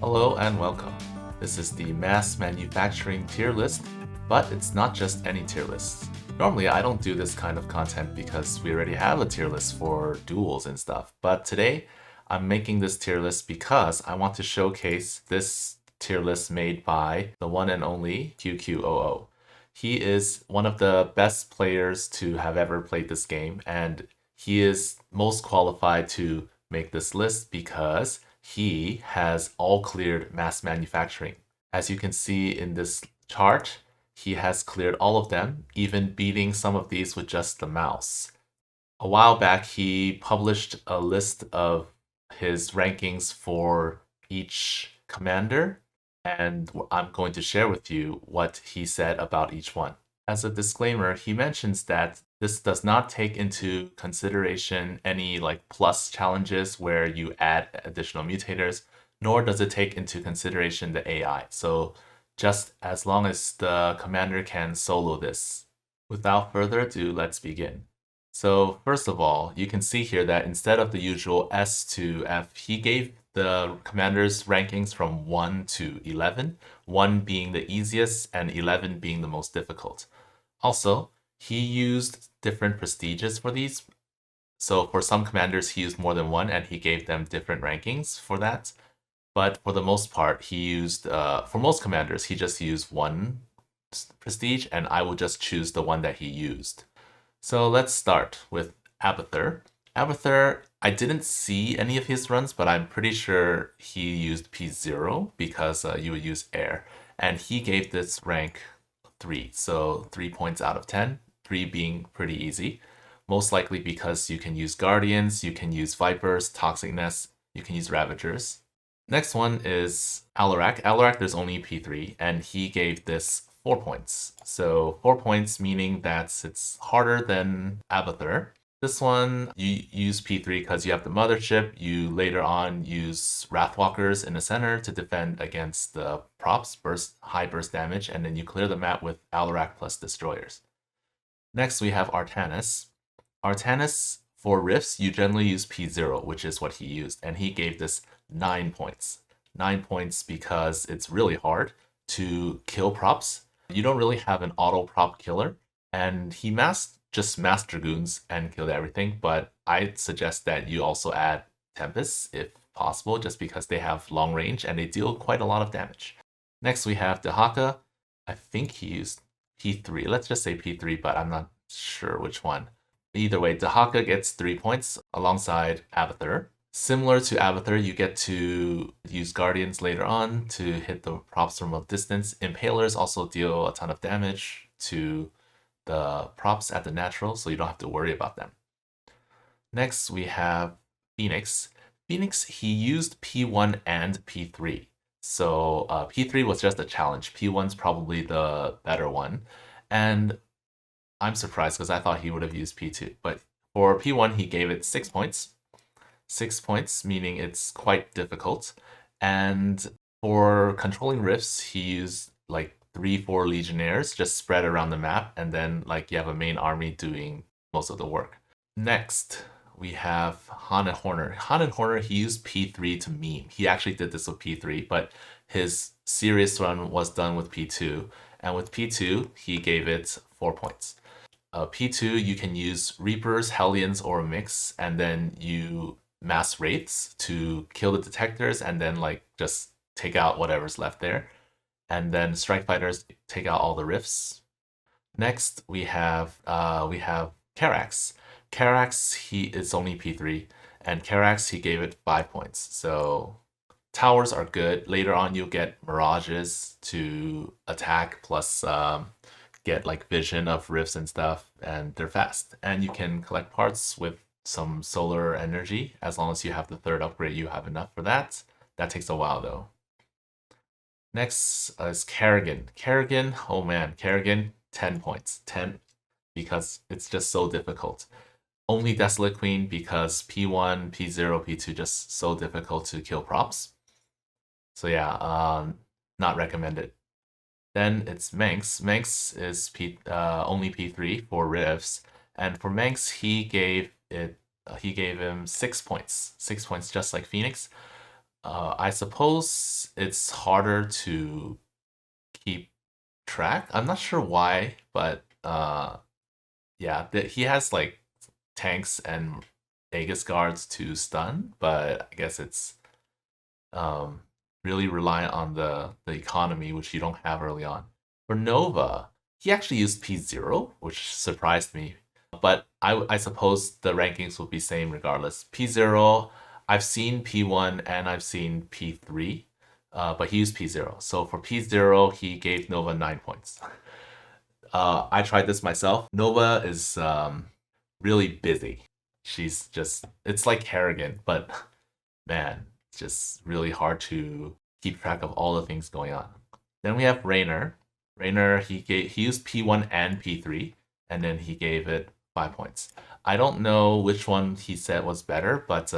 Hello and welcome. This is the mass manufacturing tier list, but it's not just any tier list. Normally, I don't do this kind of content because we already have a tier list for duels and stuff, but today I'm making this tier list because I want to showcase this tier list made by the one and only qqoo. He is one of the best players to have ever played this game, and he is most qualified to make this list because he has all cleared mass manufacturing. As you can see in this chart, he has cleared all of them, even beating some of these with just the mouse. A while back, he published a list of his rankings for each commander, and I'm going to share with you what he said about each one. As a disclaimer, he mentions that this does not take into consideration any like plus challenges where you add additional mutators, nor does it take into consideration the AI. So just as long as the commander can solo this. Without further ado, let's begin. So first of all, you can see here that instead of the usual S to F, he gave the commanders rankings from 1 to 11, 1 being the easiest and 11 being the most difficult. Also, he used different prestiges for these. So for some commanders, he used more than one and he gave them different rankings for that. But for the most part, he used, for most commanders, he just used one prestige and I will just choose the one that he used. So let's start with Abathur. Abathur, I didn't see any of his runs, but I'm pretty sure he used P0 because you would use air. And he gave this rank 3, so 3 points out of 10, 3 being pretty easy. Most likely because you can use Guardians, you can use Vipers, Toxic Nest, you can use Ravagers. Next one is Alarak. Alarak, there's only P3, and he gave this 4 points. So 4 points meaning that it's harder than Abathur. This one, you use P3 because you have the mothership. You later on use Wrathwalkers in the center to defend against the props, high burst damage, and then you clear the map with Alarak plus destroyers. Next, we have Artanis. Artanis, for Rifts, you generally use P0, which is what he used, and he gave this 9 points. 9 points because it's really hard to kill props. You don't really have an auto prop killer, and he just mass dragoons and killed everything, but I'd suggest that you also add Tempests if possible, just because they have long range and they deal quite a lot of damage. Next, we have Dahaka. I think he used P3. Let's just say P3, but I'm not sure which one. Either way, Dahaka gets 3 points alongside Abathur. Similar to Abathur, you get to use Guardians later on to hit the props from a distance. Impalers also deal a ton of damage to the props at the natural, so you don't have to worry about them. Next, we have Phoenix. Phoenix, he used P1 and P3. So P3 was just a challenge. P1's probably the better one. And I'm surprised because I thought he would have used P2. But for P1, he gave it 6 points. 6 points, meaning it's quite difficult. And for controlling rifts, he used like 3-4 legionnaires just spread around the map, and then like you have a main army doing most of the work. Next, we have Han and Horner. Han and Horner, he used P3 to meme. He actually did this with P3, but his serious run was done with P2. And with P2, he gave it 4 points. P2, you can use Reapers, Hellions, or a mix, and then you mass wraiths to kill the detectors and then like just take out whatever's left there. And then strike fighters take out all the rifts. Next, we have Karax. Karax, he is only P3, and Karax, he gave it 5 points. So towers are good. Later on, you'll get mirages to attack, plus get like vision of rifts and stuff, and they're fast. And you can collect parts with some solar energy. As long as you have the third upgrade, you have enough for that. That takes a while though. Next is Kerrigan. Kerrigan, oh man, Kerrigan, 10 points. 10 because it's just so difficult. Only Desolate Queen because P1, P0, P2 just so difficult to kill props. So yeah, not recommended. Then it's Manx. Manx is only P3 for Rifts, and for Manx he gave him 6 points. 6 points, just like Phoenix. I suppose it's harder to keep track. I'm not sure why, but yeah, he has like tanks and Aegis guards to stun, but I guess it's um, really reliant on the economy, which you don't have early on. For Nova, he actually used P0, which surprised me. But I suppose the rankings will be same regardless. P0, I've seen P1 and I've seen P3, but he used P0. So for P0, he gave Nova 9 points. I tried this myself. Nova is really busy. She's just, it's like Harrigan, but man, it's just really hard to keep track of all the things going on. Then we have Raynor. Raynor, he used P1 and P3, and then he gave it 5 points. I don't know which one he said was better, but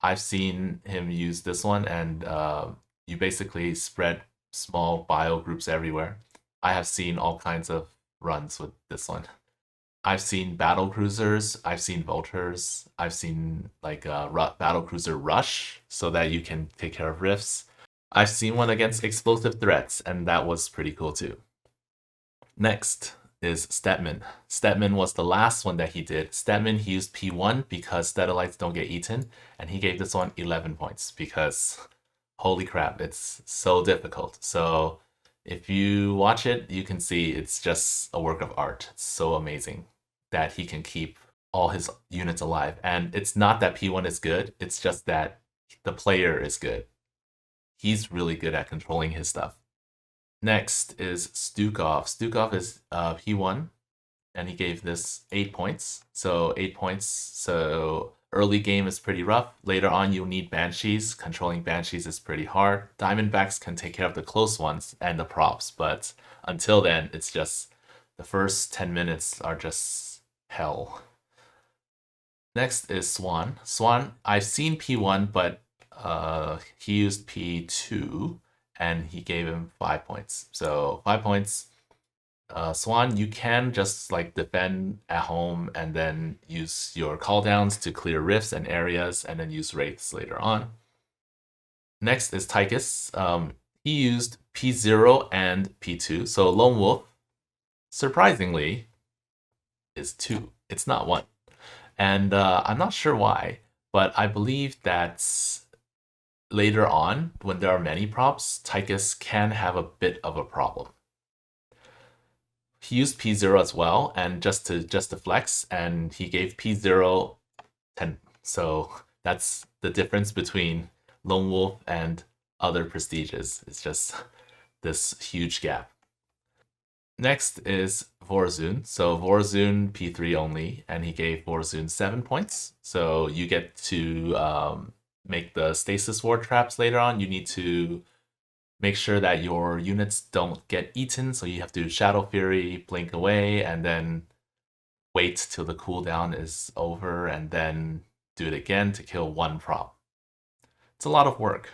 I've seen him use this one, and you basically spread small bio groups everywhere. I have seen all kinds of runs with this one. I've seen battle cruisers, I've seen vultures, I've seen like a battle cruiser rush so that you can take care of rifts. I've seen one against explosive threats, and that was pretty cool too. Next is Stetman. Stetman was the last one that he did. Stetman, he used P1 because Statelites don't get eaten, and he gave this one 11 points because holy crap, it's so difficult. So if you watch it, you can see it's just a work of art. It's so amazing that he can keep all his units alive. And it's not that P1 is good, it's just that the player is good. He's really good at controlling his stuff. Next is Stukov. Stukov is P1, and he gave this 8 points. So 8 points. So early game is pretty rough. Later on, you'll need Banshees. Controlling Banshees is pretty hard. Diamondbacks can take care of the close ones and the props, but until then, it's just the first 10 minutes are just hell. Next is Swan. Swan, I've seen P1, but he used P2, and he gave him 5 points. So 5 points. Swan, you can just like defend at home and then use your cooldowns to clear rifts and areas, and then use wraiths later on. Next is Tychus. He used P0 and P2. So Lone Wolf, surprisingly, is 2. It's not 1. And I'm not sure why, but I believe that later on, when there are many props, Tychus can have a bit of a problem. He used P0 as well, and just to flex, and he gave P0 10. So that's the difference between Lone Wolf and other prestiges. It's just this huge gap. Next is Vorzun. So Vorzun P3 only, and he gave Vorzun 7 points. So you get to make the stasis ward traps later on. You need to make sure that your units don't get eaten, so you have to Shadow Fury, blink away, and then wait till the cooldown is over, and then do it again to kill one prop. It's a lot of work.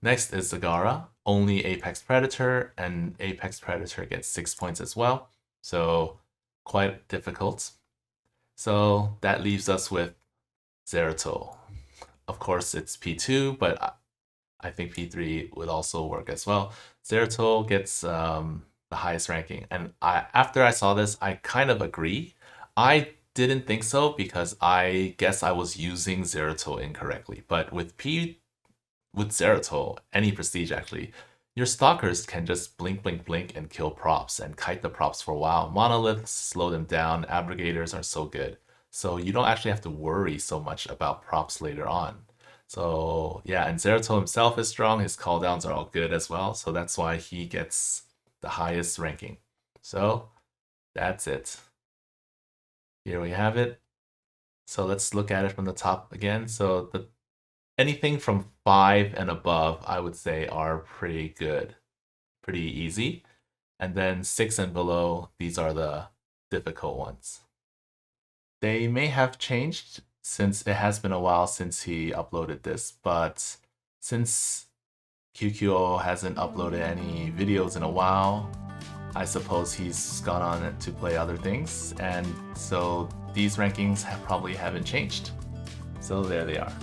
Next is Zagara, only Apex Predator, and Apex Predator gets 6 points as well, so quite difficult. So that leaves us with Zeratul. Of course, it's P2, but I think P3 would also work as well. Zeratul gets the highest ranking, and after I saw this, I kind of agree. I didn't think so because I guess I was using Zeratul incorrectly, but with Zeratul, any prestige actually, your stalkers can just blink, blink, blink and kill props and kite the props for a while. Monoliths slow them down, abrogators are so good. So you don't actually have to worry so much about props later on. So yeah, and Zeratul himself is strong, his cooldowns are all good as well, so that's why he gets the highest ranking. So that's it. Here we have it. So let's look at it from the top again. So anything from 5 and above, I would say, are pretty good, pretty easy. And then 6 and below, these are the difficult ones. They may have changed since it has been a while since he uploaded this, but since qqoo hasn't uploaded any videos in a while, I suppose he's gone on to play other things, and so these rankings probably haven't changed. So there they are.